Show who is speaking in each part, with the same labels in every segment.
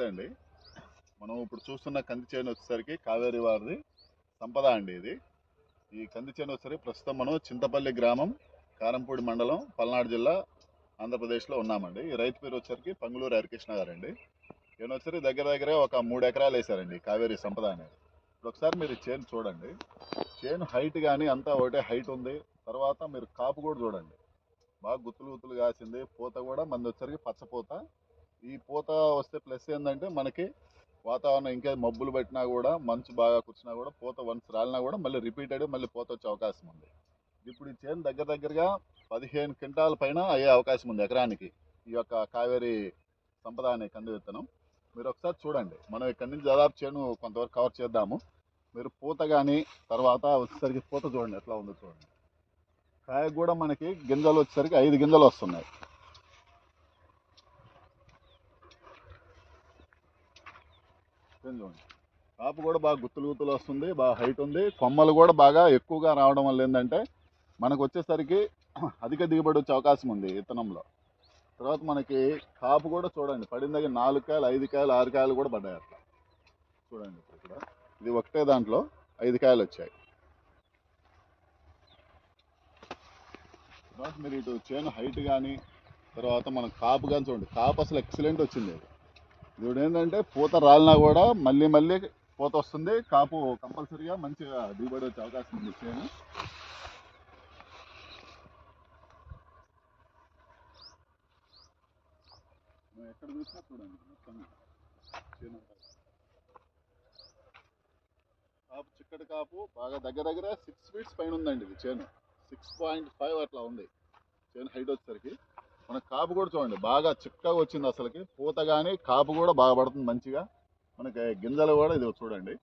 Speaker 1: నమస్తే అండి. మనం ఇప్పుడు చూస్తున్న కంది చేను వచ్చేసరికి కావేరి వారిది సంపద అండి. ఈ కంది చేను వచ్చేసరికి ప్రస్తుతం మనం చింతపల్లి గ్రామం, కారంపూడి మండలం, పల్నాడు జిల్లా, ఆంధ్రప్రదేశ్లో ఉన్నామండి. ఈ రైతు పేరు వచ్చేసరికి పంగులూరు హరికృష్ణ గారండి. ఈయన వచ్చేసరికి దగ్గర ఒక 3 ఎకరాలు వేశారండి కావేరి సంపద అనేది. ఇప్పుడు ఒకసారి మీరు చేను చూడండి. చేను హైట్ కానీ అంతా ఒకటే హైట్ ఉంది. తర్వాత మీరు కాపు కూడా చూడండి, బాగా గుత్తులు కాసింది. పూత కూడా మంది వచ్చేసరికి పచ్చపూత. ఈ పూత వస్తే ప్లస్ ఏంటంటే మనకి వాతావరణం ఇంకా మబ్బులు పట్టినా కూడా, మంచు బాగా కూర్చున్నా కూడా, పూత వన్స్ రాలినా కూడా మళ్ళీ రిపీటెడ్ మళ్ళీ పూత వచ్చే అవకాశం ఉంది. ఇప్పుడు ఈ చేను దగ్గరగా 15 క్వింటాల పైన అయ్యే అవకాశం ఉంది ఎకరానికి, ఈ యొక్క కావేరి సంపద అనే కంది విత్తనం. మీరు ఒకసారి చూడండి. మనం ఇక్కడి నుంచి దాదాపు చేను కొంతవరకు కవర్ చేద్దాము. మీరు పూత కానీ తర్వాత వచ్చేసరికి పూత చూడండి ఎట్లా ఉందో చూడండి. కాయ కూడా మనకి గింజలు వచ్చేసరికి 5 గింజలు వస్తున్నాయి. చూడండి, కాపు కూడా బాగా గుత్తులు వస్తుంది, బాగా హైట్ ఉంది. కొమ్మలు కూడా బాగా ఎక్కువగా రావడం వల్ల ఏంటంటే మనకు వచ్చేసరికి అధిక దిగుబడి వచ్చే అవకాశం ఉంది విత్తనంలో. తర్వాత మనకి కాపు కూడా చూడండి, పడిన దగ్గర 4 కాయలు, 5 కాయలు, 6 కాయలు కూడా పడ్డాయి అట్లా. చూడండి ఇక్కడ ఇది ఒకటే దాంట్లో 5 కాయలు వచ్చాయి. తర్వాత మీరు ఇటు చేను హైట్ కానీ తర్వాత మనం కాపు కానీ చూడండి, కాపు అసలు ఎక్సలెంట్ వచ్చింది. ఇప్పుడు ఏంటంటే పూత రాలినా కూడా మళ్ళీ పూత వస్తుంది. కాపు కంపల్సరీగా మంచిగా దిగుబడి వచ్చే అవకాశం ఉంది చేను. ఎక్కడ చూసినా చూడండి మొత్తం చేను కాపు, చిక్కటి కాపు, బాగా దగ్గర 6 ఫీట్స్ పైన ఉందండి ఇది చేను. 6.5 అట్లా ఉంది చేను హైట్ వచ్చేసరికి. మన కాపు కూడా చూడండి బాగా చిక్కగా వచ్చింది అసలుకి. పూత కానీ కాపు కూడా బాగా పడుతుంది మంచిగా. మనకి గింజలు కూడా ఇది చూడండి,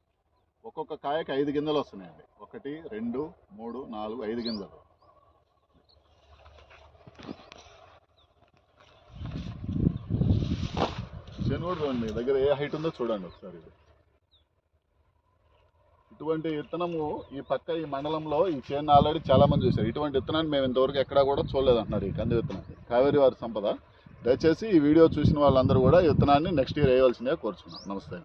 Speaker 1: ఒక్కొక్క కాయకి 5 గింజలు వస్తున్నాయండి. 1, 2, 3, 4, 5 గింజలు. చేను కూడా చూడండి, మీ దగ్గర ఏ హైట్ ఉందో చూడండి ఒకసారి. ఇటువంటి విత్తనము ఈ పక్క ఈ మండలంలో ఈ చేను ఆల్రెడీ చాలా మంది చూశారు. ఇటువంటి విత్తనాన్ని మేము ఇంతవరకు ఎక్కడా కూడా చూడలేదు అంటున్నారు ఈ కంది విత్తనాన్ని, కావేరి వారి సంపద. దయచేసి ఈ వీడియో చూసిన వాళ్ళందరూ కూడా ఈ విత్తనాన్ని నెక్స్ట్ ఇయర్ వేయవలసిందిగా కోరుచున్నాం. నమస్తే.